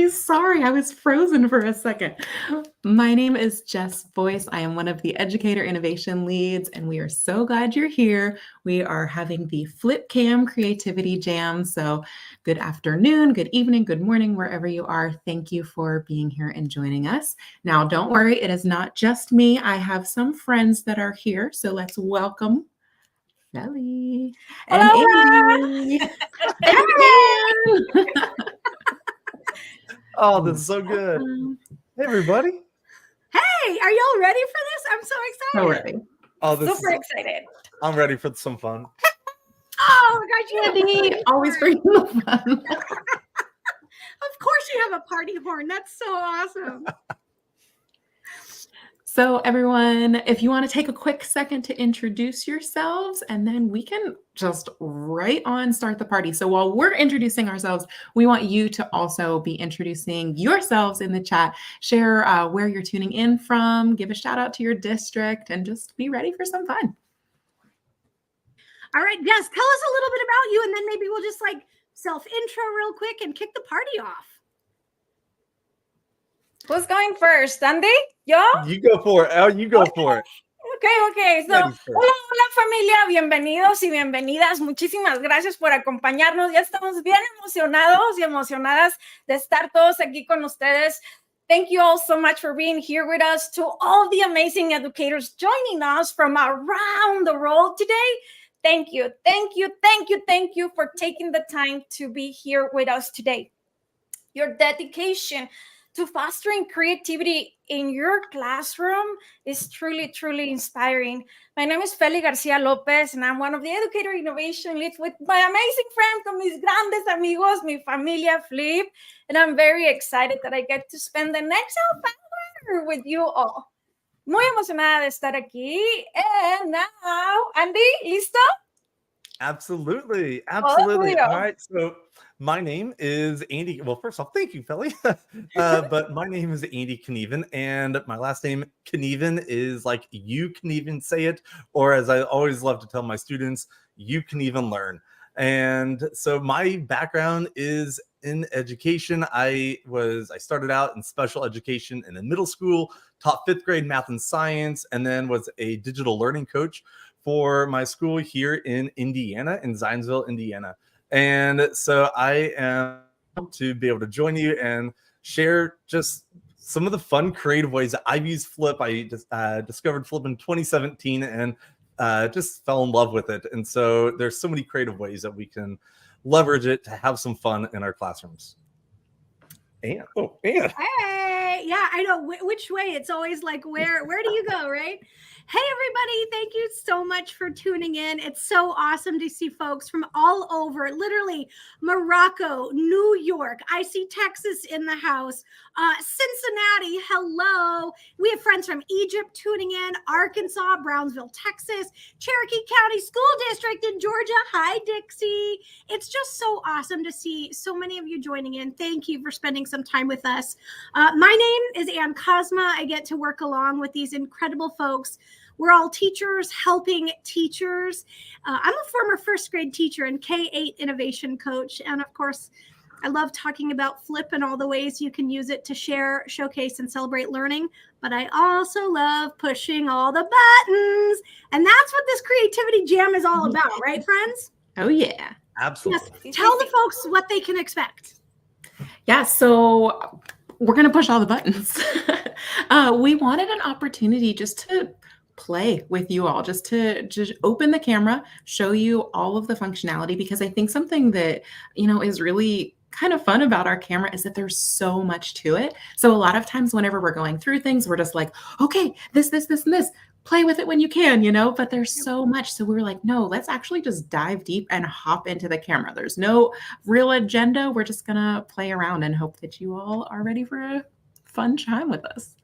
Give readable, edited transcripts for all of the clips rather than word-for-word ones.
Sorry, I was frozen for a second. My name is Jess Boyce. I am one of the Educator Innovation Leads, and we are so glad you're here. We are having the Flip Cam Creativity Jam. So good afternoon, good evening, good morning, wherever you are. Thank you for being here and joining us. Now, don't worry, it is not just me. I have some friends that are here. So let's welcome Shelly and Andy. Oh, this is so good. Hey, everybody. Hey, are y'all ready for this? I'm so excited. So ready. Oh, Super excited. I'm ready for some fun. Oh, my gosh, Andy, always bring the fun. Of course you have a party horn. That's so awesome. So everyone, if you want to take a quick second to introduce yourselves, and then we can just right on start the party. So while we're introducing ourselves, we want you to also be introducing yourselves in the chat. Share where you're tuning in from, give a shout out to your district, and just be ready for some fun. All right, yes, tell us a little bit about you, and then maybe we'll just like self-intro real quick and kick the party off. Who's going first? Andy? ¿Yo? You go for it. Oh, you go for it. Okay. So, hola familia, bienvenidos y bienvenidas. Muchísimas gracias por acompañarnos. Ya estamos bien emocionados y emocionadas de estar todos aquí con ustedes. Thank you all so much for being here with us. To all the amazing educators joining us from around the world today, thank you for taking the time to be here with us today. Your dedication to fostering creativity in your classroom is truly, truly inspiring. My name is Feli Garcia Lopez, and I'm one of the Educator Innovation Leads with my amazing friend, con mis grandes amigos, mi familia Flip, and I'm very excited that I get to spend the next half hour with you all. Muy emocionada de estar aquí. And now, Andy, ¿listo? Absolutely. All right, so my name is Andy. Well, first off, thank you, Feli. But my name is Andy Knieven, and my last name Knieven is like you can even say it, or as I always love to tell my students, you can even learn. And so my background is in education. I started out in special education in the middle school, taught 5th grade math and science, and then was a digital learning coach for my school here in Indiana, in Zionsville, Indiana. And so I am to be able to join you and share just some of the fun, creative ways that I've used Flip. I just discovered Flip in 2017 and just fell in love with it. And so there's so many creative ways that we can leverage it to have some fun in our classrooms. And hey, yeah, I know which way. It's always like, where do you go, right? Hey, everybody, thank you so much for tuning in. It's so awesome to see folks from all over, literally Morocco, New York. I see Texas in the house, Cincinnati, hello. We have friends from Egypt tuning in, Arkansas, Brownsville, Texas, Cherokee County School District in Georgia. Hi, Dixie. It's just so awesome to see so many of you joining in. Thank you for spending some time with us. My name is Ann Cosma. I get to work along with these incredible folks. We're all teachers helping teachers. I'm a former 1st grade teacher and K-8 innovation coach. And of course, I love talking about Flip and all the ways you can use it to share, showcase, and celebrate learning. But I also love pushing all the buttons. And that's what this Creativity Jam is all about, right, friends? Oh, yeah. Absolutely. Yes. Tell the folks what they can expect. Yeah, so we're going to push all the buttons. We wanted an opportunity just to play with you all, just to open the camera, show you all of the functionality, because I think something that, is really kind of fun about our camera is that there's so much to it. So a lot of times whenever we're going through things, we're just like, okay, this, and this. Play with it when you can, but there's so much. So we were like, no, let's actually just dive deep and hop into the camera. There's no real agenda. We're just going to play around and hope that you all are ready for a fun time with us.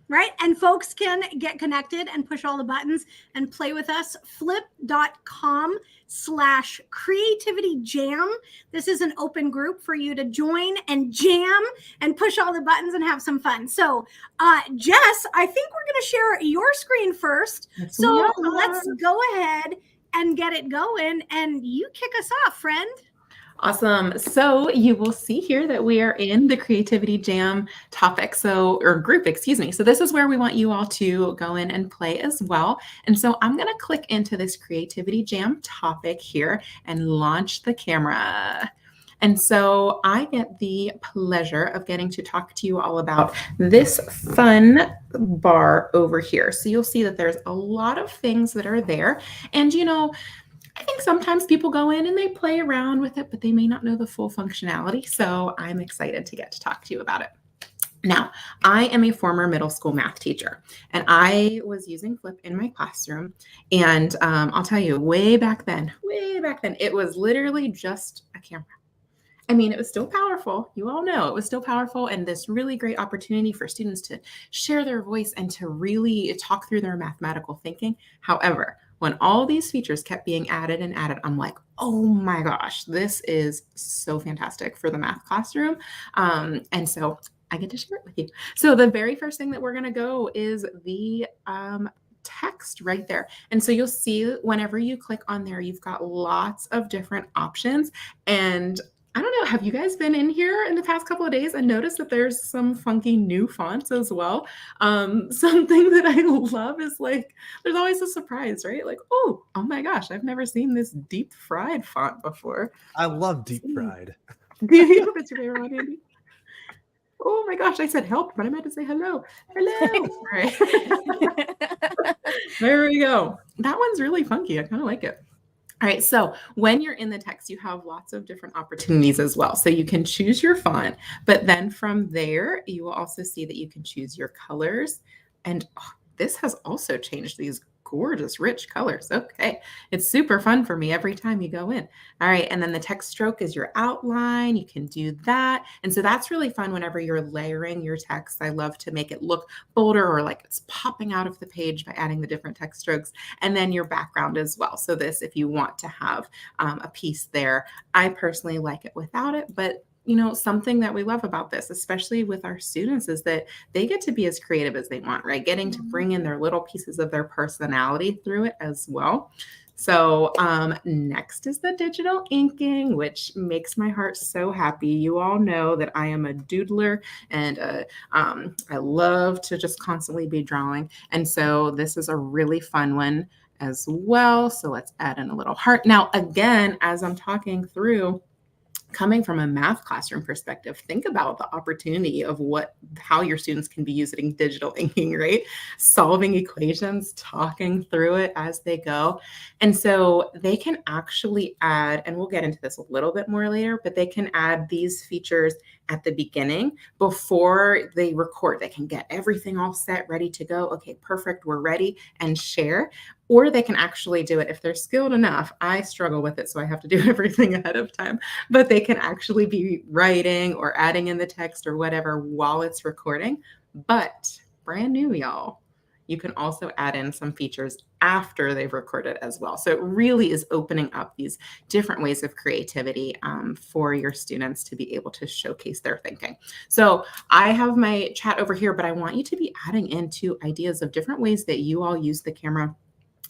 right? And folks can get connected and push all the buttons and play with us. Flip.com/creativity jam. This is an open group for you to join and jam and push all the buttons and have some fun. So, Jess, I think we're going to share your screen first. So let's go ahead and get it going. And you kick us off, friend. Awesome. So you will see here that we are in the Creativity Jam topic, or group, excuse me. So this is where we want you all to go in and play as well. And so I'm going to click into this Creativity Jam topic here and launch the camera. And so I get the pleasure of getting to talk to you all about this fun bar over here. So you'll see that there's a lot of things that are there. And, I think sometimes people go in and they play around with it, but they may not know the full functionality. So I'm excited to get to talk to you about it. Now, I am a former middle school math teacher, and I was using Flip in my classroom. And I'll tell you, way back then, it was literally just a camera. I mean, it was still powerful. You all know it was still powerful, and this really great opportunity for students to share their voice and to really talk through their mathematical thinking. However, when all these features kept being added and added, I'm like, oh my gosh, this is so fantastic for the math classroom. And so I get to share it with you. So the very first thing that we're going to go is the text right there. And so you'll see whenever you click on there, you've got lots of different options. And I don't know, have you guys been in here in the past couple of days and noticed that there's some funky new fonts as well? Something that I love is there's always a surprise, right? Oh my gosh, I've never seen this deep fried font before. I love deep fried. Do you? That's your favorite one, Andy? Oh my gosh, I said help, but I meant to say hello. Hello. All right. There we go. That one's really funky. I kind of like it. All right, so when you're in the text, you have lots of different opportunities as well. So you can choose your font, but then from there, you will also see that you can choose your colors. And this has also changed these gorgeous, rich colors. Okay, it's super fun for me every time you go in. All right, and then the text stroke is your outline. You can do that. And so that's really fun whenever you're layering your text. I love to make it look bolder or like it's popping out of the page by adding the different text strokes, and then your background as well. So this, if you want to have a piece there, I personally like it without it, but something that we love about this, especially with our students, is that they get to be as creative as they want, right? Getting to bring in their little pieces of their personality through it as well. So next is the digital inking, which makes my heart so happy. You all know that I am a doodler, and I love to just constantly be drawing. And so this is a really fun one as well. So let's add in a little heart. Now, again, as I'm talking through, coming from a math classroom perspective, think about the opportunity of how your students can be using digital inking, right? Solving equations, talking through it as they go. And so they can actually add, and we'll get into this a little bit more later, but they can add these features at the beginning before they record. They can get everything all set, ready to go. Okay, perfect, we're ready, and share. Or they can actually do it if they're skilled enough. I struggle with it, so I have to do everything ahead of time. But they can actually be writing or adding in the text or whatever while it's recording. But brand new, y'all, you can also add in some features after they've recorded as well. So it really is opening up these different ways of creativity for your students to be able to showcase their thinking. So I have my chat over here, but I want you to be adding into ideas of different ways that you all use the camera,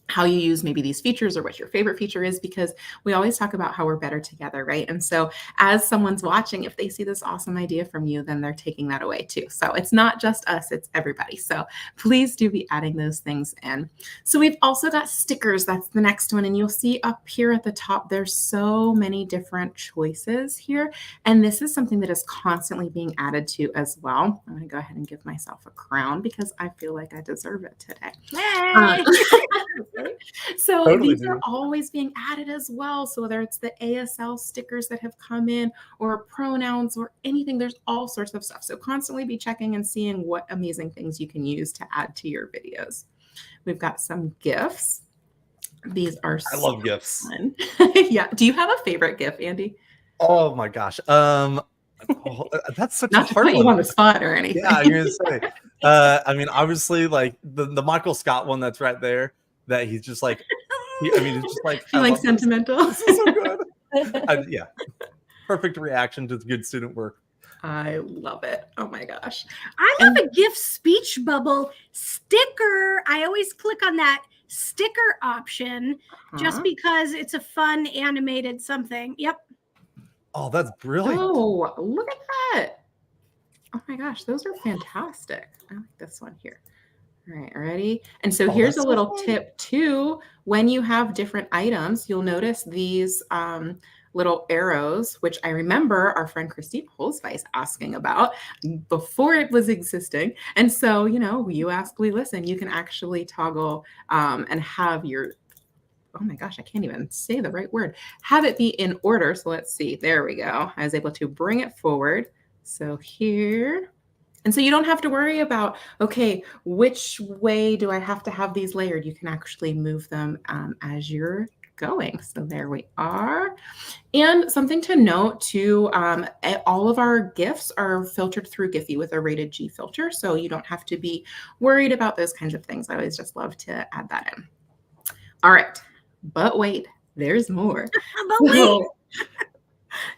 how you use maybe these features or what your favorite feature is, because we always talk about how we're better together, right? And so as someone's watching, if they see this awesome idea from you, then they're taking that away too. So it's not just us, it's everybody. So please do be adding those things in. So we've also got stickers. That's the next one. And you'll see up here at the top, there's so many different choices here. And this is something that is constantly being added to as well. I'm going to go ahead and give myself a crown because I feel like I deserve it today. So totally, these are always being added as well. So whether it's the ASL stickers that have come in or pronouns or anything, there's all sorts of stuff. So constantly be checking and seeing what amazing things you can use to add to your videos. We've got some GIFs. These are I love GIFs. Fun. Yeah. Do you have a favorite GIF, Andy? Oh my gosh. That's such Not a hard to put one. you on the spot or anything. Yeah, I'm gonna say I mean, obviously, like the Michael Scott one that's right there, that he's just like, I mean, it's just like, Feeling sentimental. This is so good. Yeah, perfect reaction to good student work. I love it. Oh my gosh. I have a gift speech bubble sticker. I always click on that sticker option just because it's a fun animated something. Yep. Oh, that's brilliant. Oh, look at that. Oh my gosh, those are fantastic. I like this one here. All right, ready? And so here's a little tip too. When you have different items, you'll notice these little arrows, which I remember our friend Christine Holzweiss asking about before it was existing. And so, you know, you ask, we listen, you can actually toggle and have your, oh my gosh, I can't even say the right word, have it be in order. So let's see, there we go. I was able to bring it forward. So here, and so you don't have to worry about, okay, which way do I have to have these layered? You can actually move them as you're going. So there we are. And something to note too, all of our gifts are filtered through Giphy with a rated G filter. So you don't have to be worried about those kinds of things. I always just love to add that in. All right, but wait, there's more. But wait.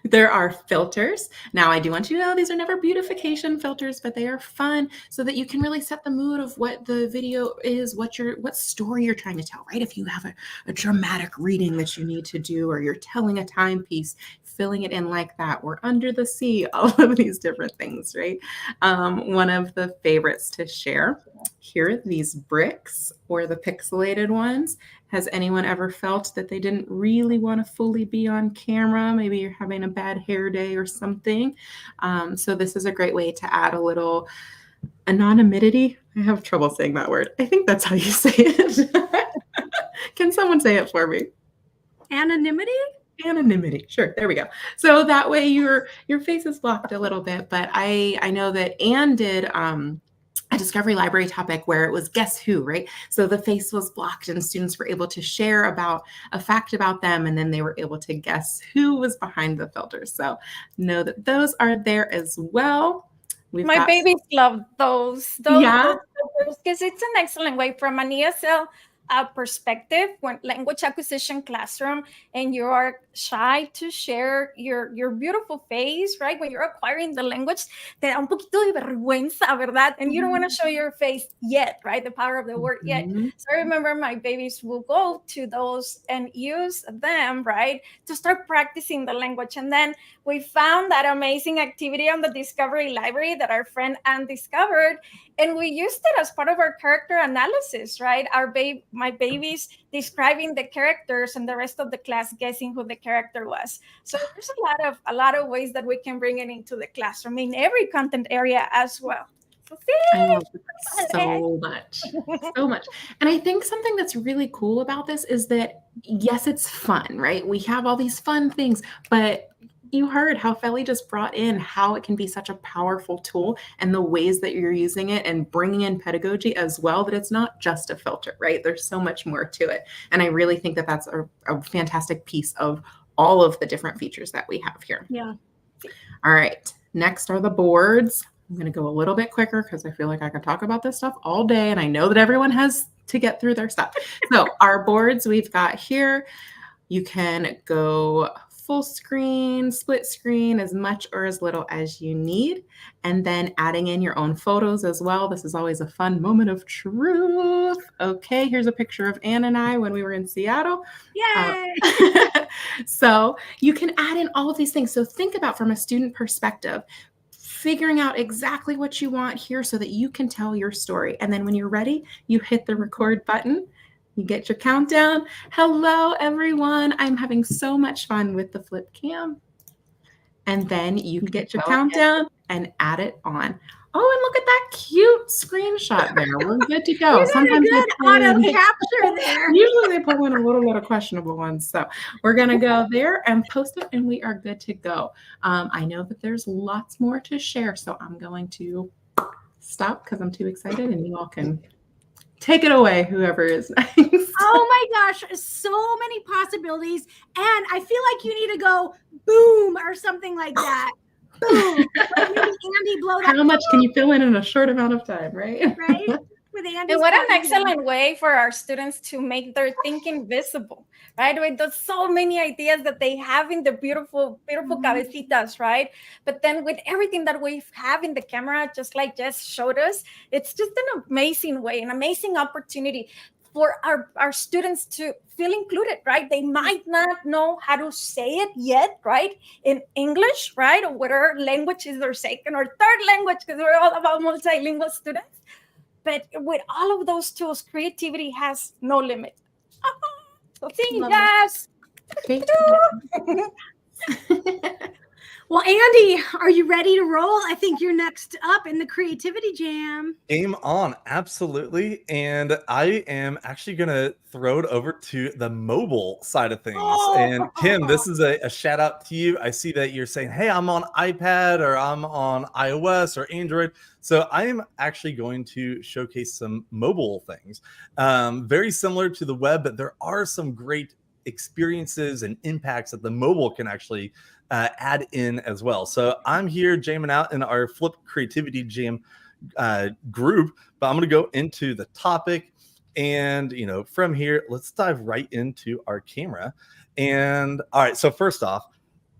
There are filters. Now, I do want you to know these are never beautification filters, but they are fun so that you can really set the mood of what the video is, what story you're trying to tell, right? If you have a dramatic reading that you need to do, or you're telling a timepiece, filling it in like that. We're under the sea, all of these different things, right? One of the favorites to share here, these bricks or the pixelated ones. Has anyone ever felt that they didn't really want to fully be on camera? Maybe you're having a bad hair day or something. So this is a great way to add a little anonymity. I have trouble saying that word. I think that's how you say it. Can someone say it for me? Anonymity? Anonymity. Sure. There we go. So that way your face is blocked a little bit. But I know that Anne did a discovery library topic where it was guess who, right? So the face was blocked and students were able to share about a fact about them, and then they were able to guess who was behind the filters. So know that those are there as well. My babies love those filters, because it's an excellent way from an ESL perspective, when language acquisition classroom, and you are shy to share your beautiful face, right? When you're acquiring the language, te da un poquito de vergüenza, ¿verdad? And you don't want to show your face yet, right? The power of the word yet. So I remember my babies will go to those and use them, right, to start practicing the language. And then we found that amazing activity on the Discovery Library that our friend Anne discovered, and we used it as part of our character analysis, right? My babies describing the characters and the rest of the class guessing who the character was. So there's a lot of ways that we can bring it into the classroom in every content area as well. So I love it so much. And I think something that's really cool about this is that, yes, it's fun, right? We have all these fun things, but you heard how Feli just brought in how it can be such a powerful tool and the ways that you're using it and bringing in pedagogy as well, that it's not just a filter, right? There's so much more to it. And I really think that that's a fantastic piece of all of the different features that we have here. Yeah. All right. Next are the boards. I'm going to go a little bit quicker because I feel like I could talk about this stuff all day, and I know that everyone has to get through their stuff. So our boards we've got here, you can go full screen, split screen, as much or as little as you need, and then adding in your own photos as well. This is always a fun moment of truth. Okay, here's a picture of Anne and I when we were in Seattle. Yay! So you can add in all of these things. So think about, from a student perspective, figuring out exactly what you want here so that you can tell your story. And then when you're ready, you hit the record button. You get your countdown. Hello, everyone. I'm having so much fun with the flip cam. And then you can get your countdown and add it on. Oh, and look at that cute screenshot there. We're good to go. Sometimes good auto capture there. Usually they pull in a little bit of questionable ones. So we're going to go there and post it, and we are good to go. I know that there's lots more to share, so I'm going to stop because I'm too excited, and you all can take it away, whoever is next. Oh my gosh, so many possibilities. And I feel like you need to go boom or something like that. boom. Like maybe Andy blow that. How much can you fill in a short amount of time, right? Right? With Andy's And what an button. excellent way for our students to make their thinking visible, right? With those so many ideas that they have in the beautiful, beautiful cabecitas, right? But then with everything that we have in the camera, just like Jess showed us, it's just an amazing way, an amazing opportunity for our students to feel included, right? They might not know how to say it yet, right? In English, right? Or whatever language is their second or third language, because we're all about multilingual students. But with all of those tools, creativity has no limit. So see, yes. Okay. Well, Andy, are you ready to roll? I think you're next up in the Creativity Jam. Game on, absolutely. And I am actually going to throw it over to the mobile side of things. And Kim, this is a shout out to you. I see that you're saying, hey, I'm on iPad or I'm on iOS or Android. So I am actually going to showcase some mobile things. Very similar to the web, but there are some great experiences and impacts that the mobile can actually add in as well. So I'm here jamming out in our Flip Creativity Jam group, but I'm going to go into the topic. And, from here, let's dive right into our camera. And all right, so first off,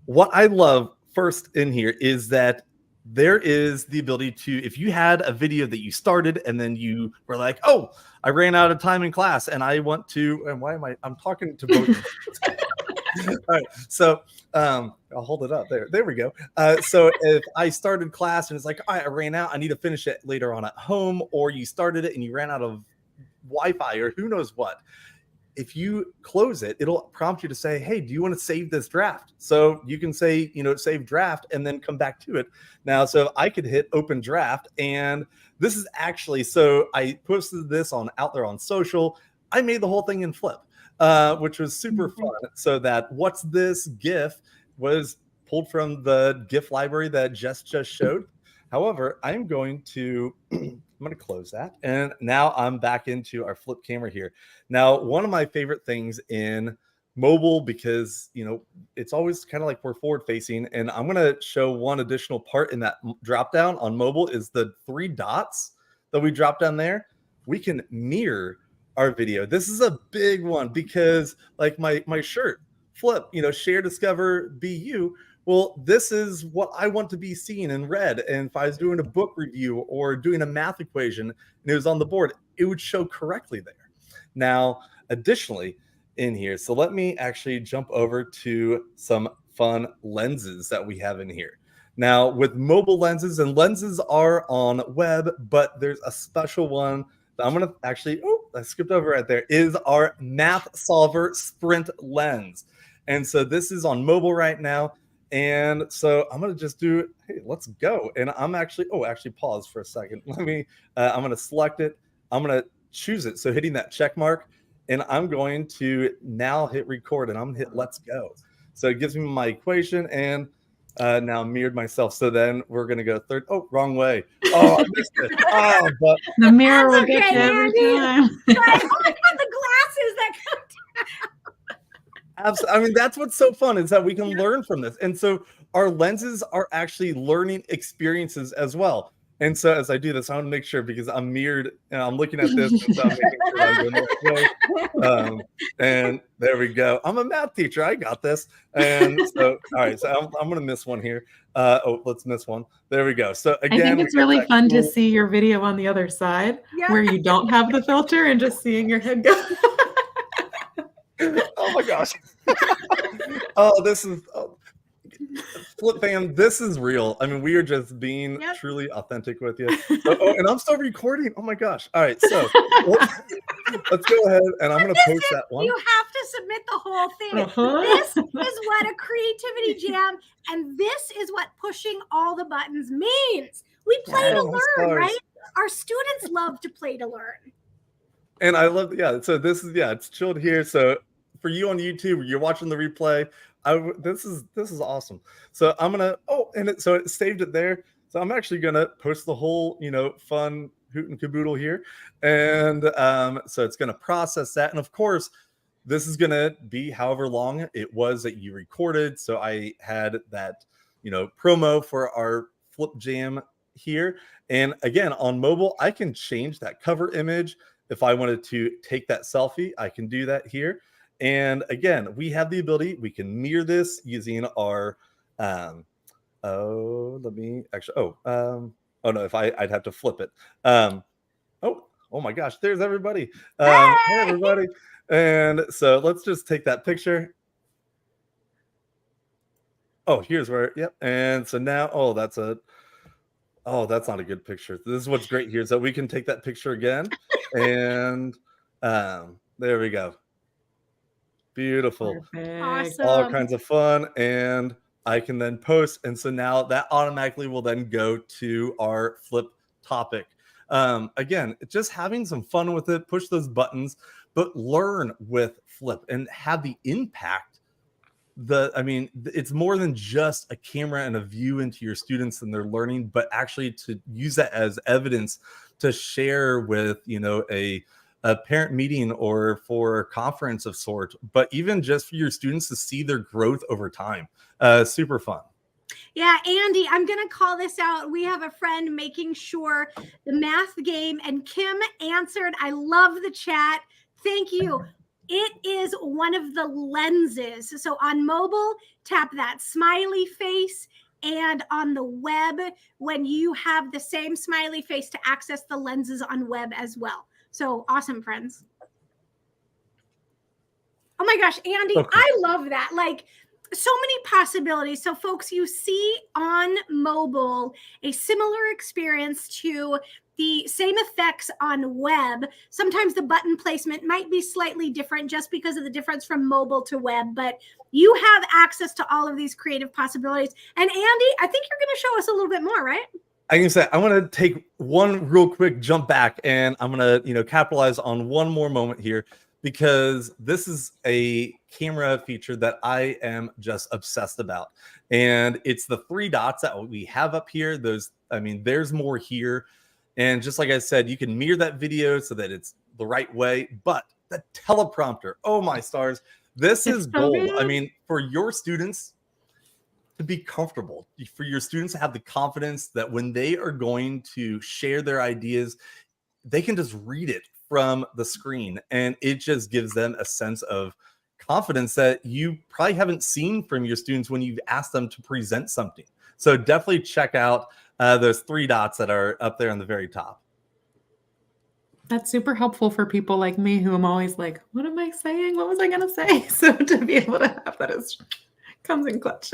what I love first in here is that there is the ability to, if you had a video that you started and then you were like, oh, I ran out of time in class and I want to, and I'm talking to both. All right, so I'll hold it up there. There we go. So if I started class and it's like, all right, I ran out, I need to finish it later on at home, or you started it and you ran out of Wi-Fi or who knows what. If you close it, it'll prompt you to say, hey, do you want to save this draft? So you can say, save draft and then come back to it. Now, so I could hit open draft, and this is actually, so I posted this out there on social. I made the whole thing in Flip. Which was super fun. So that what's this GIF was pulled from the GIF library that Jess just showed. However, I'm going to close that. And now I'm back into our Flip camera here. Now, one of my favorite things in mobile, because, it's always kind of like we're forward facing. And I'm going to show one additional part in that drop down on mobile is the 3 dots that we drop down there. We can mirror our video. This is a big one because like my shirt, Flip, share, discover, be you. Well, this is what I want to be seen and read. And if I was doing a book review or doing a math equation and it was on the board, it would show correctly there. Now, additionally in here, so let me actually jump over to some fun lenses that we have in here. Now, with mobile lenses, and lenses are on web, but there's a special one I'm going to actually, I skipped over right there, is our Math Solver Sprint Lens. And so this is on mobile right now. And so I'm going to just do, hey, let's go. And I'm actually, pause for a second. I'm going to select it. I'm going to choose it. So hitting that check mark, and I'm going to now hit record, and I'm going to hit let's go. So it gives me my equation, and now mirrored myself. So then we're going to go third. Oh, wrong way. Oh, I missed it. Oh, but the mirror will get you every time. I have the glasses that come down. Absolutely. I mean, that's what's so fun is that we can learn from this. And so our lenses are actually learning experiences as well. And so as I do this, I want to make sure, because I'm mirrored and I'm looking at this, and so I'm making sure I'm doing the right way. And there we go. I'm a math teacher. I got this. And so, all right. So I'm going to miss one here. Let's miss one. There we go. So again, I think it's really fun to see your video on the other side where you don't have the filter and just seeing your head go. Oh my gosh. Oh, this is Flip fam, this is real. I mean, we are just being truly authentic with you. And I'm still recording. Oh my gosh. All right, so let's go ahead, and I'm going to post that one. You have to submit the whole thing. This is what a creativity jam, and this is what pushing all the buttons means. We play to learn, right? Our students love to play to learn. And I love, so this is, it's chilled here. So for you on YouTube, you're watching the replay, this is awesome. So I'm gonna so it saved it there. So I'm actually gonna post the whole fun hoot and caboodle here, and so it's gonna process that. And of course, this is gonna be however long it was that you recorded. So I had that promo for our Flip Jam here. And again, on mobile, I can change that cover image. If I wanted to take that selfie, I can do that here. And again, we have the ability, we can mirror this using our, oh no, I'd have to flip it. Oh my gosh, there's everybody. Hey, everybody. And so let's just take that picture. Oh, here's where, yep. And so now, that's not a good picture. This is what's great here is that we can take that picture again. And there we go. Beautiful. Perfect. All Awesome. kinds of fun. And I can then post. And so now that automatically will then go to our flip topic. Again, just having some fun with it, push those buttons, but learn with Flip and have the impact. It's more than just a camera and a view into your students and their learning, but actually to use that as evidence to share with, a parent meeting or for a conference of sort, but even just for your students to see their growth over time. Super fun. Yeah, Andy, I'm going to call this out. We have a friend making sure the math game, and Kim answered. I love the chat. Thank you. It is one of the lenses. So on mobile, tap that smiley face. And on the web, when you have the same smiley face to access the lenses on web as well. So awesome, friends. Oh my gosh, Andy, okay. I love that. Like, so many possibilities. So folks, you see on mobile a similar experience to the same effects on web. Sometimes the button placement might be slightly different just because of the difference from mobile to web, but you have access to all of these creative possibilities. And Andy, I think you're going to show us a little bit more, right? I can say I want to take one real quick jump back, and I'm going to, capitalize on one more moment here, because this is a camera feature that I am just obsessed about. And it's the 3 dots that we have up here. There's more here. And just like I said, you can mirror that video so that it's the right way. But the teleprompter, oh my stars, this is gold. For your students to be comfortable, for your students to have the confidence that when they are going to share their ideas, they can just read it from the screen, and it just gives them a sense of confidence that you probably haven't seen from your students when you've asked them to present something. So definitely check out those 3 dots that are up there on the very top. That's super helpful for people like me who am always like, what am I saying? What was I going to say? So to be able to have that comes in clutch.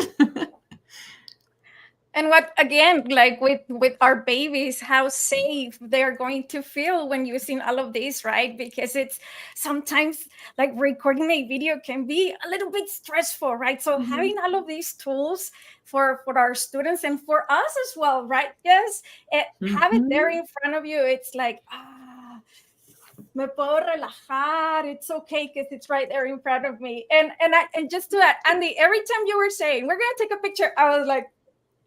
And what, again, like with our babies, how safe they're going to feel when using all of these, right? Because it's sometimes like recording a video can be a little bit stressful, right? So having all of these tools for our students and for us as well, right? Yes, have it there in front of you. It's like, me puedo relajar. It's okay because it's right there in front of me. And just to that, Andy, every time you were saying, we're going to take a picture, I was like,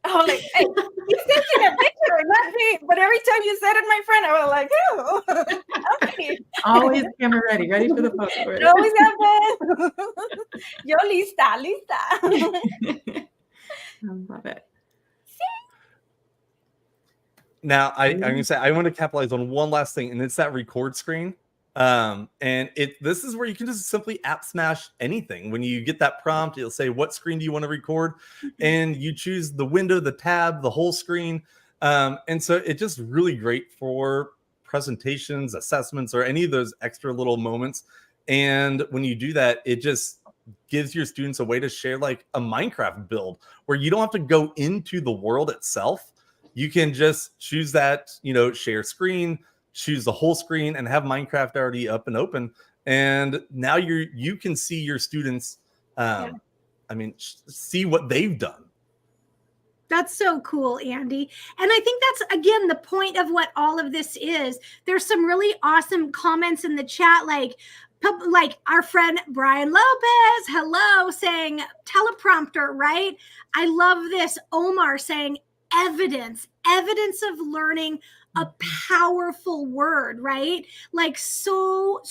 hey, he's taking a picture, not me. But every time you said it, my friend, I was like, oh, okay. Always camera ready for the photo. Always have it. Yo lista. I love it. Now, I'm going to say, I want to capitalize on one last thing, and it's that record screen. And this is where you can just simply app smash anything. When you get that prompt, it'll say, what screen do you want to record? And you choose the window, the tab, the whole screen. And so it's just really great for presentations, assessments, or any of those extra little moments. And when you do that, it just gives your students a way to share like a Minecraft build where you don't have to go into the world itself. You can just choose that, share screen, choose the whole screen, and have Minecraft already up and open. And now you can see your students, see what they've done. That's so cool, Andy. And I think that's, again, the point of what all of this is. There's some really awesome comments in the chat, like our friend Brian Lopez, hello, saying teleprompter, right? I love this. Omar saying evidence of learning, a powerful word, right? Like so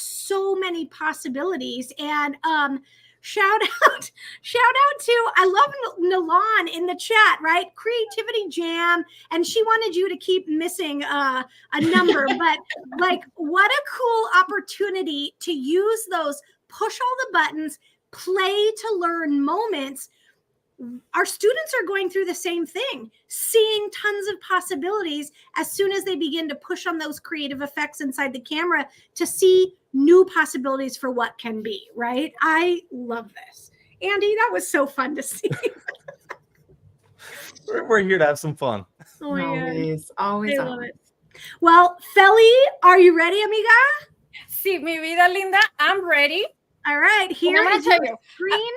many possibilities. And Shout out to, I love Nalan in the chat, right? Creativity Jam. And she wanted you to keep missing a number, but like, what a cool opportunity to use those push all the buttons, play to learn moments. Our students are going through the same thing, seeing tons of possibilities as soon as they begin to push on those creative effects inside the camera to see new possibilities for what can be, right? I love this. Andy, that was so fun to see. We're here to have some fun. Oh my always, God. always. I love it. Well, Feli, are you ready, amiga? Sí, mi vida linda, I'm ready. All right, here I'm is gonna your tell you. screen.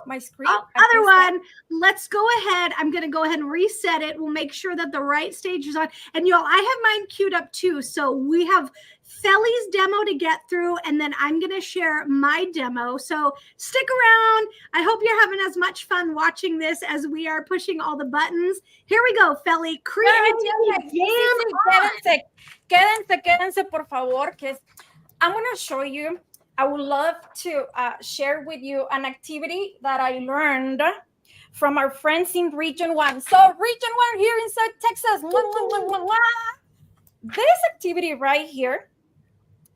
My screen. Other one. Let's go ahead. I'm going to go ahead and reset it. We'll make sure that the right stage is on. And y'all, I have mine queued up too. So we have Feli's demo to get through, and then I'm going to share my demo. So stick around. I hope you're having as much fun watching this as we are pushing all the buttons. Here we go, Feli. Creativity Jam. Quédense, por favor, que I'm going to show you. I would love to share with you an activity that I learned from our friends in Region 1. So Region 1 here inside Texas. This activity right here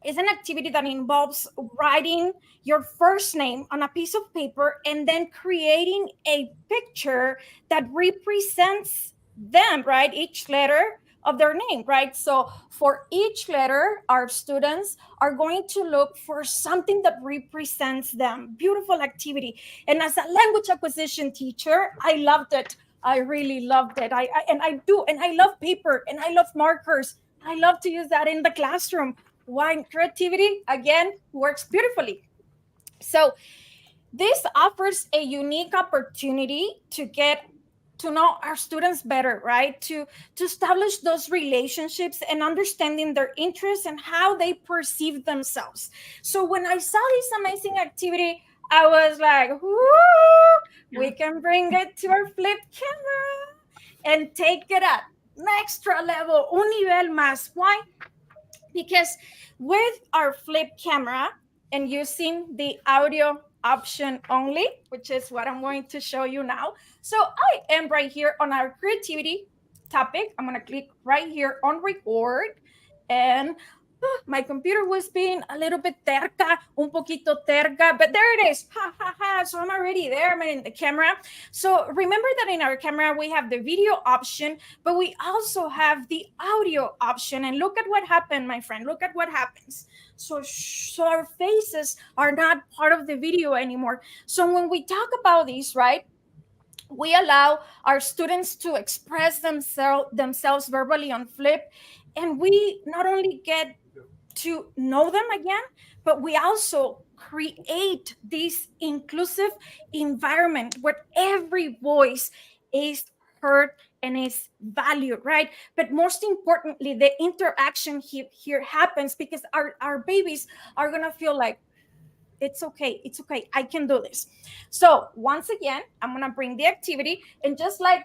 is an activity that involves writing your first name on a piece of paper and then creating a picture that represents them, right? Each letter of their name, right? So for each letter, our students are going to look for something that represents them. Beautiful activity. And as a language acquisition teacher, I loved it. I really loved it. I love paper and I love markers. I love to use that in the classroom. Why? Creativity, again, works beautifully. So this offers a unique opportunity to get to know our students better, right? To establish those relationships and understanding their interests and how they perceive themselves. So when I saw this amazing activity, I was like, whoo, we can bring it to our flip camera and take it up extra level, un nivel más. Why? Because with our flip camera and using the audio option only, which is what I'm going to show you now. So I am right here on our creativity topic. I'm going to click right here on record, and my computer was being a little bit terca, un poquito terca, but there it is. Ha, ha, ha. So I'm already there. I'm in the camera. So remember that in our camera, we have the video option, but we also have the audio option. And look at what happened, my friend. Look at what happens. So our faces are not part of the video anymore. So when we talk about these, right, we allow our students to express themselves verbally on Flip. And we not only get to know them again, but we also create this inclusive environment where every voice is heard and is valued, right? But most importantly, the interaction here happens because our babies are gonna feel like, it's okay, I can do this. So once again, I'm gonna bring the activity, and just like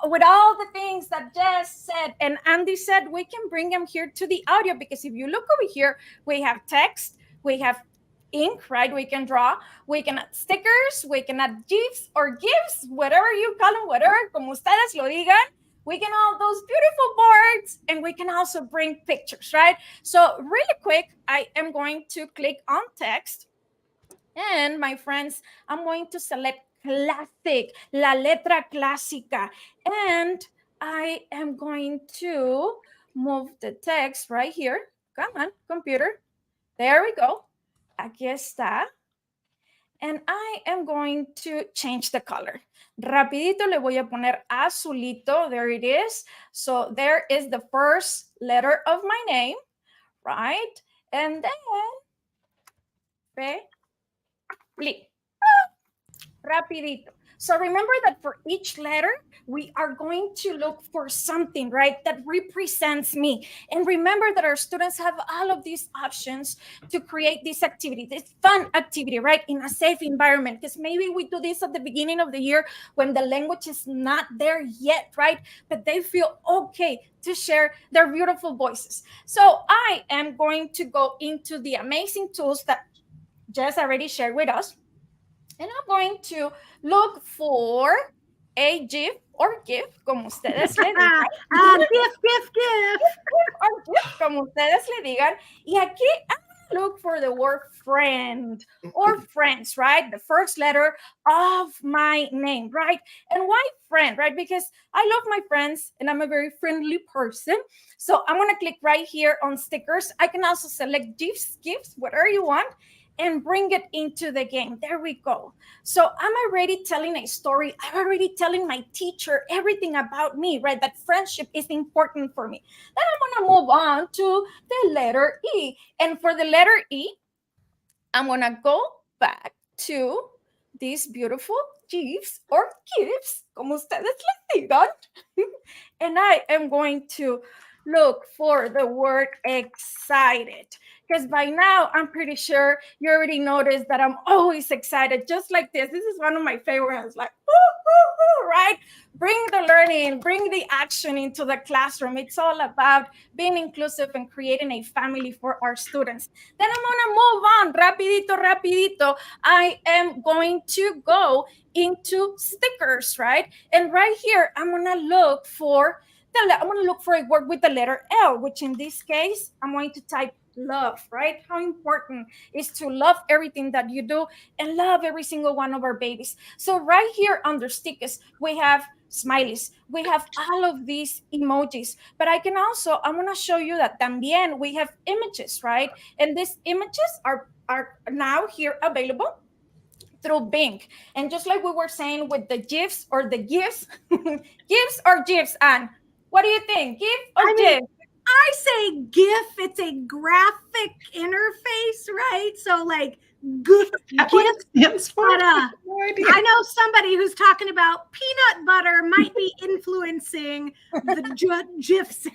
with all the things that Jess said and Andy said, we can bring them here to the audio, because if you look over here, we have text, we have ink, right? We can draw, we can add stickers, we can add GIFs or GIFs, whatever you call them, whatever, como ustedes lo digan. We can all those beautiful boards, and we can also bring pictures, right? So really quick, I am going to click on text. And my friends, I'm going to select classic, la letra clásica. And I am going to move the text right here. Come on, computer. There we go. Aquí está. And I am going to change the color. Rapidito le voy a poner azulito. There it is. So there is the first letter of my name, right? And then, rapidito. So remember that for each letter, we are going to look for something, right, that represents me. And remember that our students have all of these options to create this activity, this fun activity, right, in a safe environment. Because maybe we do this at the beginning of the year when the language is not there yet, right? But they feel okay to share their beautiful voices. So I am going to go into the amazing tools that Jess already shared with us. And I'm going to look for a GIF or GIF, como ustedes le digan. GIF. Or GIF, como ustedes le digan. Y aquí I'm going to look for the word friend or friends, right? The first letter of my name, right? And why friend, right? Because I love my friends and I'm a very friendly person. So I'm going to click right here on stickers. I can also select GIFs, whatever you want, and bring it into the game. There we go. So I'm already telling a story. I'm already telling my teacher everything about me, right? That friendship is important for me. Then I'm going to move on to the letter E. And for the letter E, I'm going to go back to these beautiful GIFs or GIFs, como ustedes les digan. And I am going to look for the word excited. Because by now, I'm pretty sure you already noticed that I'm always excited, just like this. This is one of my favorites, like, woo, woo, woo, right? Bring the learning, bring the action into the classroom. It's all about being inclusive and creating a family for our students. Then I'm going to move on, rapidito. I am going to go into stickers, right? And right here, I'm going to look for a word with the letter L, which in this case, I'm going to type love, right? How important is to love everything that you do and love every single one of our babies. So right here under stickers, we have smileys. We have all of these emojis, but I'm going to show you that también we have images, right? And these images are now here available through Bing. And just like we were saying with the GIFs or the GIFs, GIFs or GIFs, Anne? What do you think? GIF or GIF? I say GIF. It's a graphic interface, right? So like GIF stands for. But, I know somebody who's talking about peanut butter might be influencing the GIFs.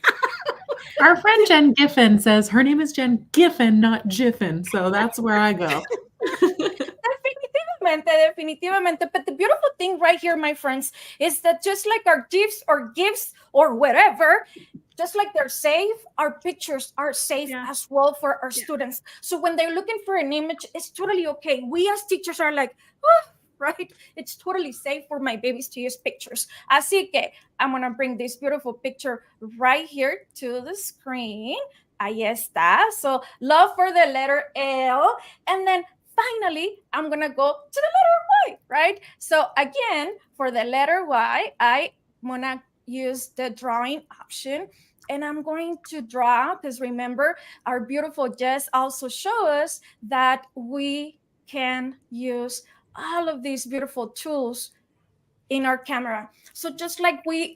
Our friend Jen Giffen says her name is Jen Giffen, not Jiffin. So that's where I go. Definitivamente. But the beautiful thing right here, my friends, is that just like our GIFs or GIFs or whatever, just like they're safe, our pictures are safe as well for our students. So when they're looking for an image, it's totally okay. We as teachers are like, oh, right? It's totally safe for my babies to use pictures. Así que I'm going to bring this beautiful picture right here to the screen. Ahí está. So love for the letter L. And then finally, I'm going to go to the letter Y, right? So again, for the letter Y, I'm going to use the drawing option. And I'm going to draw, because remember, our beautiful Jess also showed us that we can use all of these beautiful tools in our camera. So just like we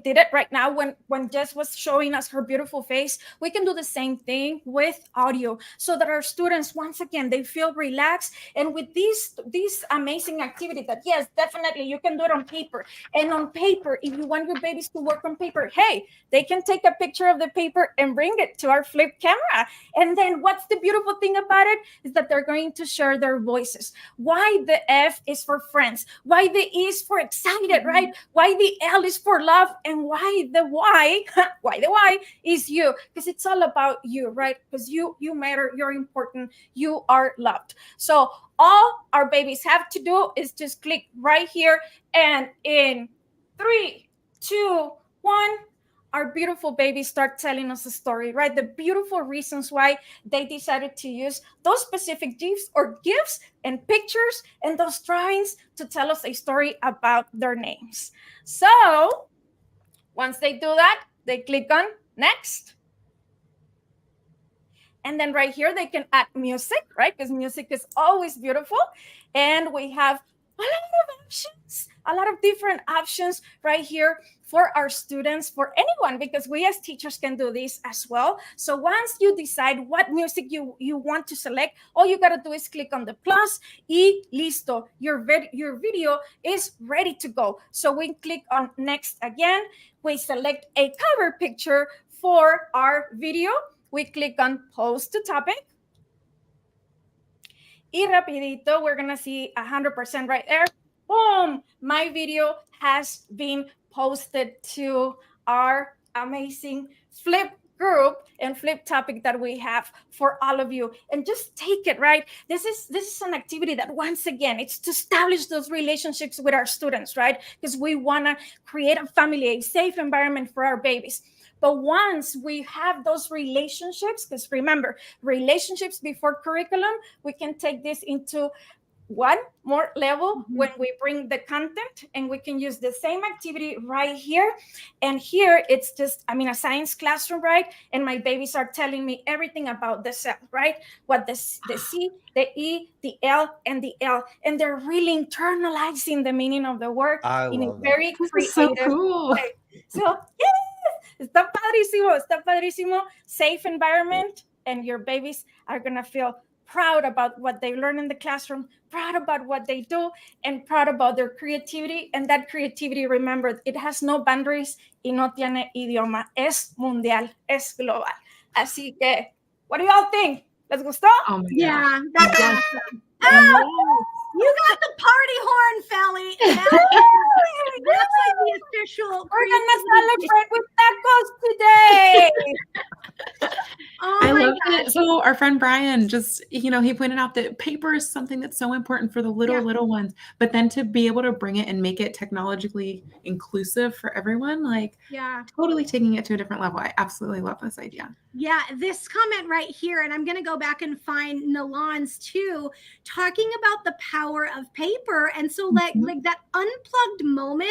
did it right now when Jess was showing us her beautiful face, we can do the same thing with audio so that our students, once again, they feel relaxed. And with this amazing activity that, yes, definitely you can do it on paper. And on paper, if you want your babies to work on paper, hey, they can take a picture of the paper and bring it to our flip camera. And then what's the beautiful thing about it is that they're going to share their voices. Why the F is for friends, why the E is for excited, right? Why the L is for love, and why the Y, why the Y is you, because it's all about you, right? Because you matter, you're important, you are loved. So all our babies have to do is just click right here, and in 3, 2, 1, our beautiful babies start telling us a story, right? The beautiful reasons why they decided to use those specific GIFs or GIFs and pictures and those drawings to tell us a story about their names. So once they do that, they click on next. And then right here, they can add music, right? Because music is always beautiful. And we have a lot of options, a lot of different options right here for our students, for anyone, because we as teachers can do this as well. So once you decide what music you want to select, all you got to do is click on the plus y listo. Your video is ready to go. So we click on next again. We select a cover picture for our video. We click on post to topic. Y rapidito, we're going to see 100% right there. Boom! My video has been posted to our amazing flip group and flip topic that we have for all of you, and just take it, right? This is an activity that, once again, it's to establish those relationships with our students, right? Because we want to create a family, a safe environment for our babies. But once we have those relationships, because remember, relationships before curriculum, we can take this into one more level when we bring the content, and we can use the same activity right here. And here it's just, a science classroom, right? And my babies are telling me everything about the cell, right? What the C, the E, the L, and the L. And they're really internalizing the meaning of the word in a very creative so cool. way. So, yes, está padrísimo. Safe environment, and your babies are going to feel proud about what they learn in the classroom, proud about what they do, and proud about their creativity. And that creativity, remember, it has no boundaries y no tiene idioma. Es mundial, es global. Así que, what do y'all think? ¿Les gustó? Oh my Yeah, gosh. that's awesome. Oh, you got the party horn, Felly. That's like the official. We're gonna celebrate with tacos today. Oh I my love gosh. it. So our friend Brian just, he pointed out that paper is something that's so important for the little ones, but then to be able to bring it and make it technologically inclusive for everyone, like totally taking it to a different level. I absolutely love this idea. Yeah, this comment right here, and I'm going to go back and find Nalan's too, talking about the power of paper. And so like that unplugged moment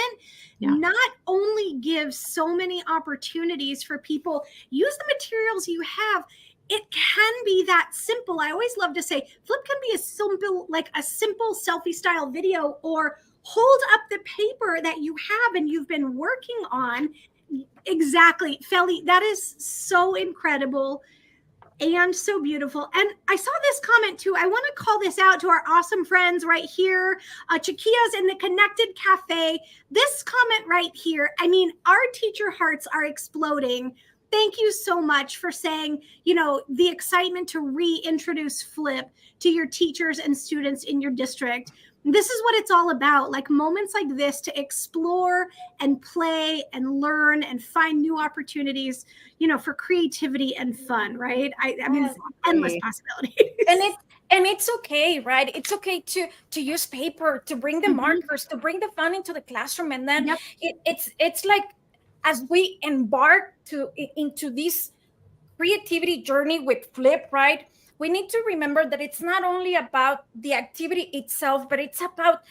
not only gives so many opportunities for people, use the materials you have. It can be that simple. I always love to say flip can be a simple selfie style video, or hold up the paper that you have and you've been working on. Exactly. Felly, that is so incredible and so beautiful. And I saw this comment too. I want to call this out to our awesome friends right here. Chiquia's in the Connected Cafe. This comment right here, our teacher hearts are exploding. Thank you so much for saying, the excitement to reintroduce flip to your teachers and students in your district. This is what it's all about, like moments like this to explore and play and learn and find new opportunities, for creativity and fun, right? It's endless possibilities. And it's okay, right? It's okay to use paper, to bring the markers, to bring the fun into the classroom. And then it's like, as we embark into this creativity journey with flip, right? We need to remember that it's not only about the activity itself, but it's about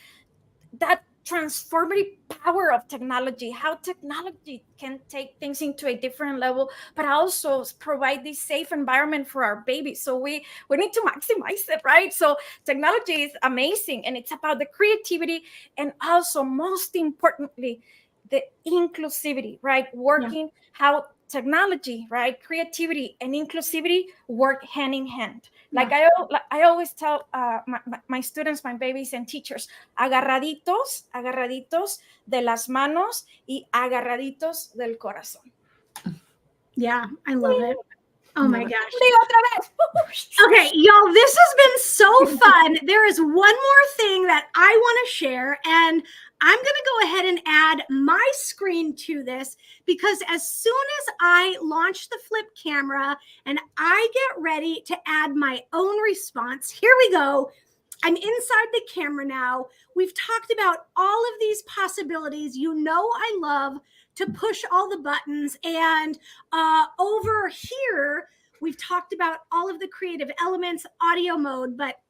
that transformative power of technology, how technology can take things into a different level, but also provide this safe environment for our babies. So we need to maximize it, right? So technology is amazing, and it's about the creativity, and also, most importantly, the inclusivity, right? Working how technology, right? Creativity and inclusivity work hand in hand. Like I always tell my students, my babies and teachers, agarraditos de las manos y agarraditos del corazón. Yeah, I love it. Oh my gosh. Okay, y'all, this has been so fun. There is one more thing that I want to share, and I'm going to go ahead and add my screen to this, because as soon as I launch the flip camera and I get ready to add my own response, here we go. I'm inside the camera now. We've talked about all of these possibilities. I love to push all the buttons. And over here, we've talked about all of the creative elements, audio mode, but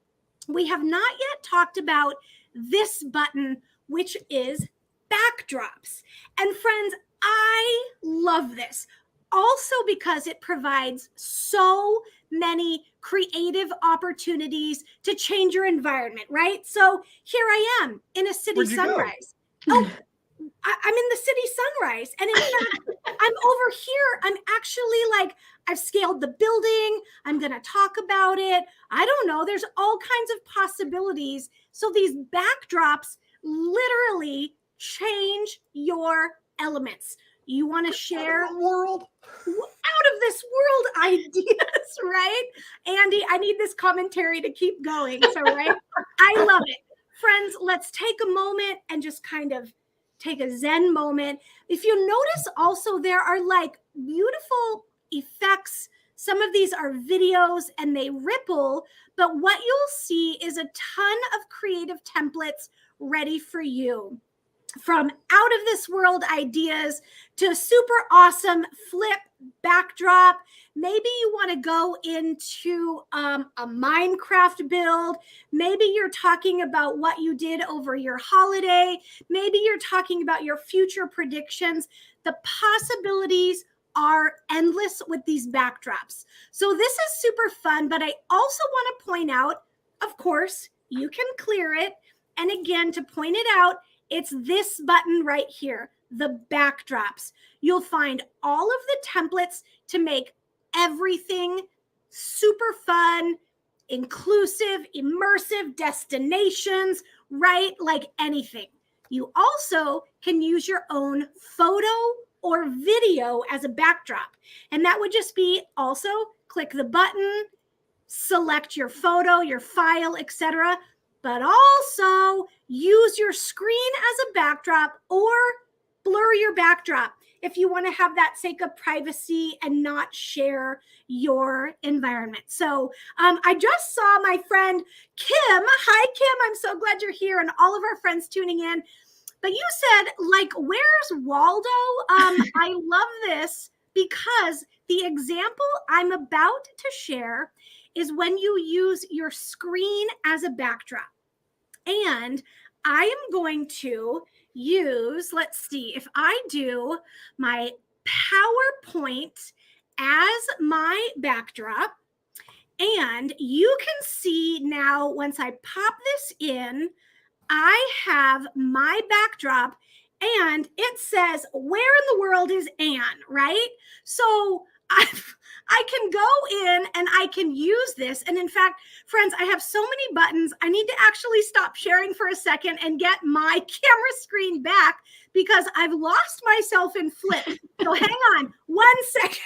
we have not yet talked about this button, which is backdrops. And friends, I love this. Also because it provides so many creative opportunities to change your environment, right? So here I am in a city sunrise. I'm in the city sunrise. And in fact, I'm over here. I'm actually I've scaled the building. I'm going to talk about it. I don't know. There's all kinds of possibilities. So these backdrops literally change your elements. You want to share out of this world ideas, right? Andy, I need this commentary to keep going. So, right? I love it. Friends, let's take a moment and just kind of take a Zen moment. If you notice also, there are beautiful effects. Some of these are videos and they ripple, but what you'll see is a ton of creative templates ready for you. From out of this world ideas to super awesome flip backdrop. Maybe you want to go into a Minecraft build. Maybe you're talking about what you did over your holiday. Maybe you're talking about your future predictions. The possibilities are endless with these backdrops. So this is super fun, but I also want to point out, of course, you can clear it. And again, to point it out, it's this button right here, the backdrops. You'll find all of the templates to make everything super fun, inclusive, immersive, destinations, right? Like anything. You also can use your own photo or video as a backdrop. And that would just be also click the button, select your photo, your file, etc., but also use your screen as a backdrop or blur your backdrop if you want to have that sake of privacy and not share your environment. So I just saw my friend Kim. Hi, Kim. I'm so glad you're here, and all of our friends tuning in. But you said, like, where's Waldo? I love this because the example I'm about to share is when you use your screen as a backdrop. And I am going to use, let's see, if I do my PowerPoint as my backdrop, and you can see now once I pop this in, I have my backdrop and it says, where in the world is Anne, right? So I can go in and I can use this. And in fact, friends, I have so many buttons. I need to actually stop sharing for a second and get my camera screen back because I've lost myself in Flip. So hang on 1 second.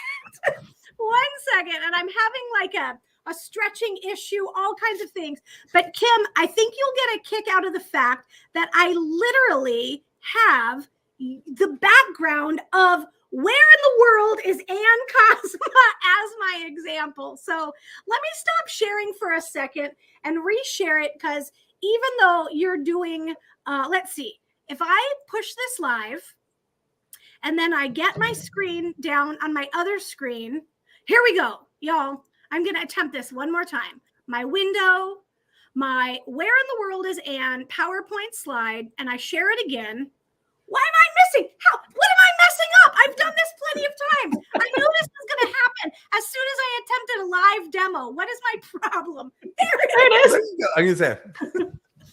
1 second. And I'm having like a stretching issue, all kinds of things. But Kim, I think you'll get a kick out of the fact that I literally have the background of where in the world is Anne Cosma as my example. So let me stop sharing for a second and reshare it, because even though you're doing, let's see, if I push this live and then I get my screen down on my other screen, here we go, y'all. I'm going to attempt this one more time. My window, my where in the world is Anne PowerPoint slide, and I share it again. Why am I missing? What am I messing up? I've done this plenty of times. I knew this was going to happen as soon as I attempted a live demo. What is my problem? There it is. I'm going to say.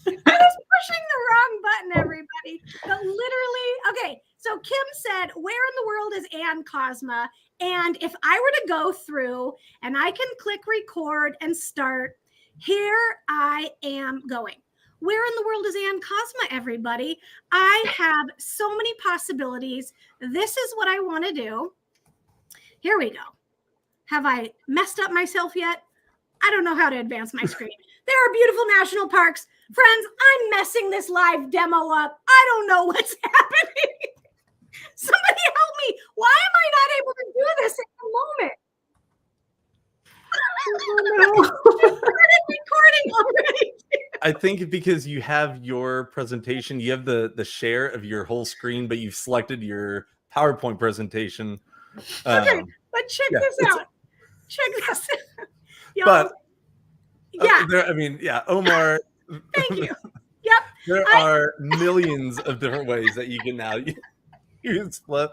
I was pushing the wrong button, everybody. But literally, okay, so Kim said, where in the world is Anne Cosma? And if I were to go through and I can click record and start, here I am going. Where in the world is Anne Cosma, everybody? I have so many possibilities. This is what I want to do. Here we go. Have I messed up myself yet? I don't know how to advance my screen. There are beautiful national parks. Friends, I'm messing this live demo up. I don't know what's happening. Somebody help me. Why am I not able to do this at the moment? I started recording already. I think because you have your presentation, you have the share of your whole screen, but you've selected your PowerPoint presentation. Okay, but check this out. Check this out. Y'all, But yeah. Omar. Thank you. Yep. There are millions of different ways that you can now use Flip.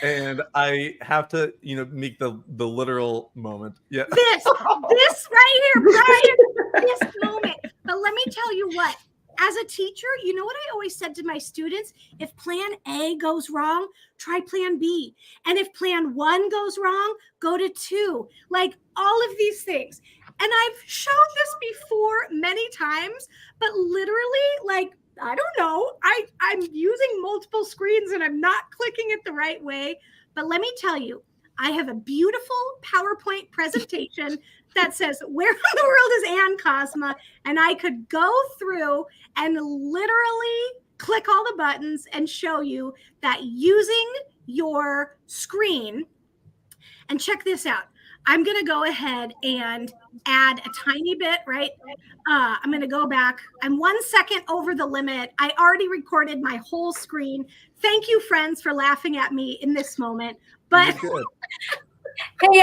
And I have to, make the literal moment. Yeah. This right here, Brian, this moment. But let me tell you what, as a teacher, you know what I always said to my students? If plan A goes wrong, try plan B. And if plan 1 goes wrong, go to 2. Like all of these things. And I've shown this before many times, but literally, like, I don't know. I'm using multiple screens and I'm not clicking it the right way. But let me tell you, I have a beautiful PowerPoint presentation that says, where in the world is Anne Cosma? And I could go through and literally click all the buttons and show you that using your screen. And check this out. I'm going to go ahead and add a tiny bit, right? I'm going to go back. I'm 1 second over the limit. I already recorded my whole screen. Thank you, friends, for laughing at me in this moment. But can you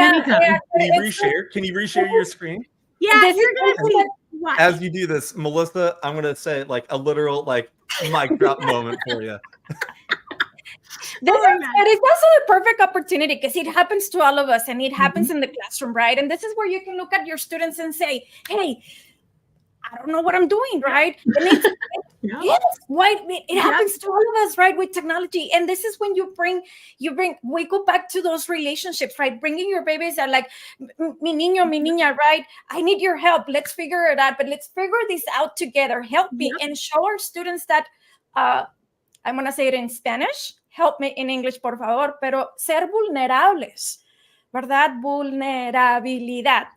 reshare? Can you reshare your screen? Yeah, you're going to see what? As you do this, Melissa, I'm going to say like a literal like mic drop moment for you. It is also the perfect opportunity because it happens to all of us and it happens in the classroom, right? And this is where you can look at your students and say, hey, I don't know what I'm doing, right? And it's, yes, right? It happens to all of us, right? With technology. And this is when we go back to those relationships, right? Bringing your babies that like, mi niño, mi niña, right? I need your help. Let's figure it out, but let's figure this out together. Help me and show our students that, I'm going to say it in Spanish. Help me in English, por favor. Pero ser vulnerables, ¿verdad? Vulnerabilidad.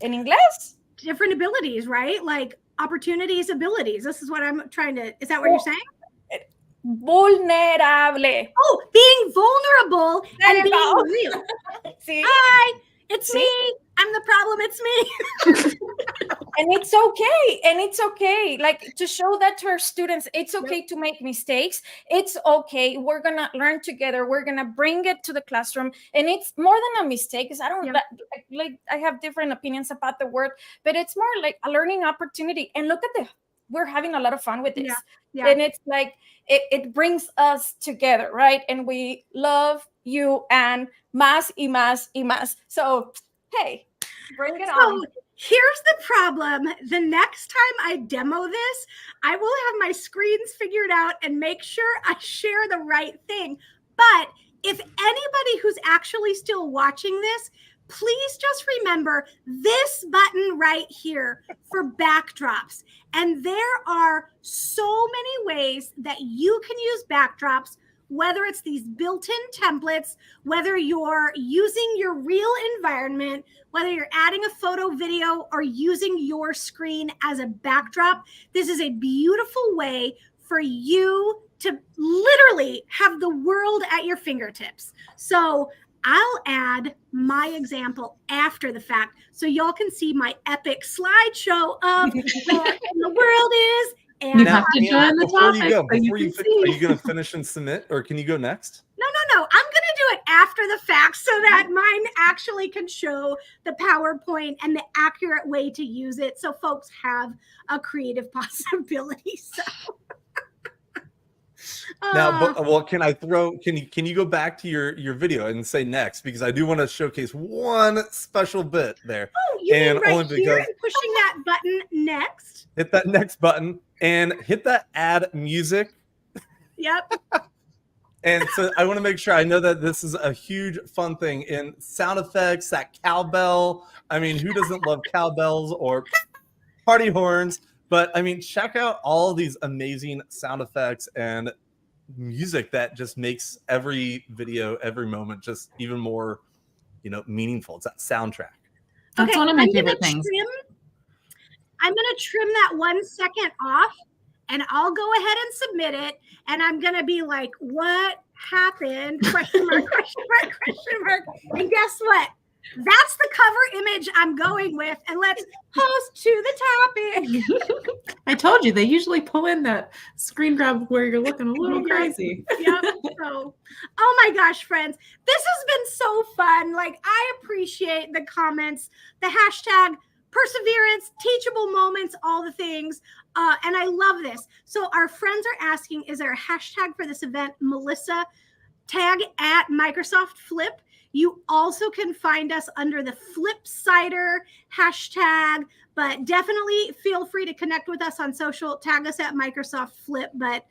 En inglés? Different abilities, right? Like opportunities, abilities. This is what I'm trying to, is that what you're saying? Vulnerable. Oh, being vulnerable and being real. See? Hi, it's me. I'm the problem. It's me. And it's okay. And it's okay. Like to show that to our students, it's okay to make mistakes. It's okay. We're going to learn together. We're going to bring it to the classroom. And it's more than a mistake. Because I don't like, I have different opinions about the word, but it's more like a learning opportunity. And look at we're having a lot of fun with this. And it's like, it brings us together, right? And we love you and más y más y más. So, hey, bring it on. Here's the problem. The next time I demo this, I will have my screens figured out and make sure I share the right thing. But if anybody who's actually still watching this, please just remember this button right here for backdrops. And there are so many ways that you can use backdrops, whether it's these built-in templates, whether you're using your real environment, whether you're adding a photo, video, or using your screen as a backdrop. This is a beautiful way for you to literally have the world at your fingertips. So I'll add my example after the fact so y'all can see my epic slideshow of where the world is. And you have to join the topic. Are you going to finish and submit, or can you go next? No. I'm going to do it after the fact so that mine actually can show the PowerPoint and the accurate way to use it so folks have a creative possibility. So. Now, can you go back to your video and say next, because I do want to showcase one special bit there. Oh, you mean right here and pushing that button next? Hit that next button and hit that add music. Yep. And so I want to make sure, I know that this is a huge fun thing in sound effects, that cowbell. I mean, who doesn't love cowbells or party horns? But I mean, check out all these amazing sound effects and music that just makes every video, every moment just even more, meaningful. It's that soundtrack. That's one of my favorite things. I'm going to trim that 1 second off, and I'll go ahead and submit it. And I'm going to be like, what happened? Question mark, question mark, question mark. And guess what? That's the cover image I'm going with. And let's post to the topic. I told you, they usually pull in that screen grab where you're looking a little crazy. Yep. So, oh my gosh, friends, this has been so fun. Like, I appreciate the comments, the hashtag perseverance, teachable moments, all the things. And I love this. So our friends are asking, is there a hashtag for this event? Melissa, tag at Microsoft Flip. You also can find us under the Flipsider hashtag, but definitely feel free to connect with us on social. Tag us at Microsoft Flip. But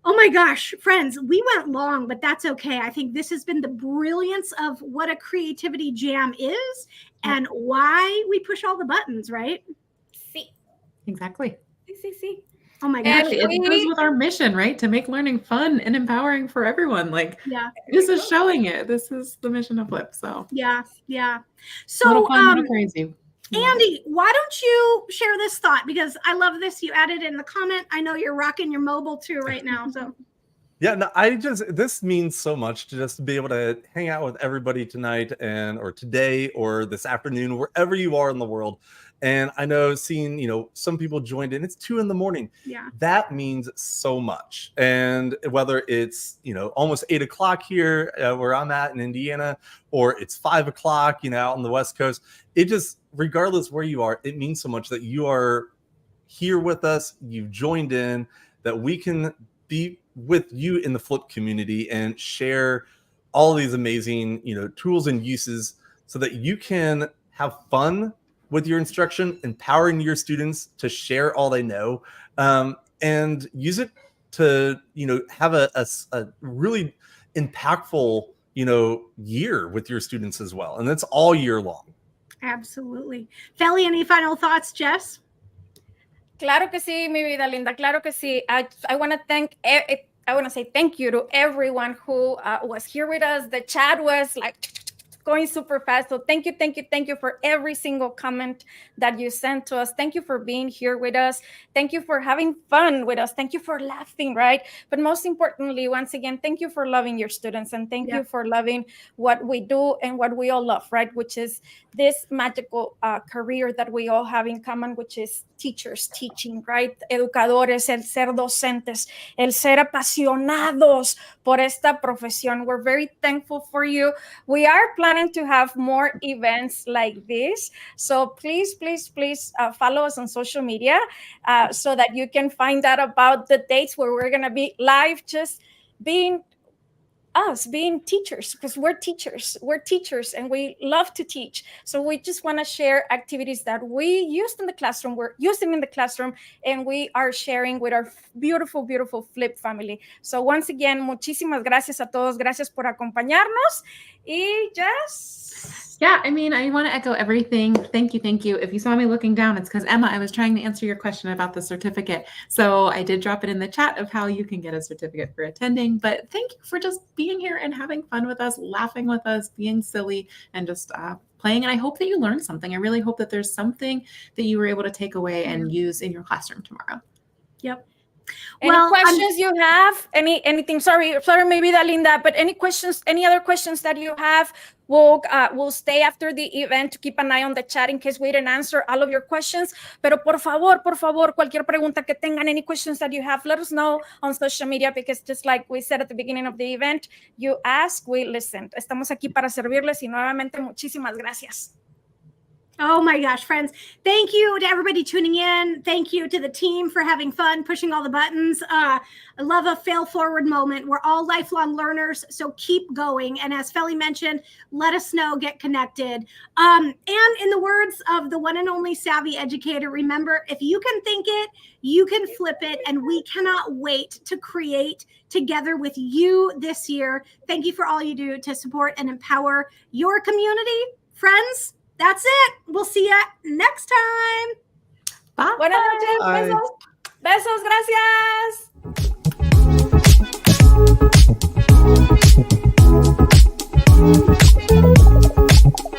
oh my gosh, friends, we went long, but that's okay. I think this has been the brilliance of what a creativity jam is and why we push all the buttons, right? See. Exactly. See. Oh my gosh. It goes with our mission, right? To make learning fun and empowering for everyone. Like, this is showing it. This is the mission of Flip. So yeah. So little fun, little crazy. Andy, why don't you share this thought? Because I love this. You added in the comment. I know you're rocking your mobile too right now. So Yeah, no, this means so much to just be able to hang out with everybody tonight or today or this afternoon, wherever you are in the world. And I know seeing, some people joined in, it's 2 a.m. Yeah. That means so much. And whether it's, almost 8 o'clock here where I'm at in Indiana, or it's 5 o'clock, out on the West Coast, regardless where you are, it means so much that you are here with us, you've joined in, that we can be with you in the Flip community and share all these amazing, tools and uses so that you can have fun with your instruction, empowering your students to share all they know, and use it to, have a really impactful, year with your students as well. And that's all year long. Absolutely. Feli, any final thoughts, Jess? Claro que sí, mi vida linda. Claro que sí. I want to say thank you to everyone who was here with us. The chat was like going super fast. So thank you for every single comment that you sent to us. Thank you for being here with us. Thank you for having fun with us. Thank you for laughing, right? But most importantly, once again, thank you for loving your students, and thank you for loving what we do and what we all love, right? Which is this magical career that we all have in common, which is teachers, teaching, right? Educadores, el ser docentes, el ser apasionados por esta profesión. We're very thankful for you. We are planning to have more events like this. So please follow us on social media so that you can find out about the dates where we're going to be live, just being teachers, because we're teachers and we love to teach. So we just want to share activities that we used in the classroom, we're using in the classroom, and we are sharing with our beautiful Flip family. So once again, muchísimas gracias a todos. Gracias por acompañarnos. Y just... Yeah, I mean, I want to echo everything. Thank you. If you saw me looking down, it's because, Emma, I was trying to answer your question about the certificate. So I did drop it in the chat of how you can get a certificate for attending. But thank you for just being here and having fun with us, laughing with us, being silly, and just playing. And I hope that you learned something. I really hope that there's something that you were able to take away and use in your classroom tomorrow. Yep. Any questions you have? Anything? Sorry, maybe that, Linda. But any questions? Any other questions that you have? We'll stay after the event to keep an eye on the chat in case we didn't answer all of your questions. Pero por favor, cualquier pregunta que tengan, any questions that you have, let us know on social media, because just like we said at the beginning of the event, you ask, we listen. Estamos aquí para servirles, y nuevamente muchísimas gracias. Oh my gosh, friends. Thank you to everybody tuning in. Thank you to the team for having fun, pushing all the buttons. I love a fail forward moment. We're all lifelong learners, so keep going. And as Feli mentioned, let us know, get connected. And in the words of the one and only savvy educator, remember, if you can think it, you can flip it. And we cannot wait to create together with you this year. Thank you for all you do to support and empower your community. Friends, that's it. We'll see you next time. Bye. Buenas noches. Besos. Gracias.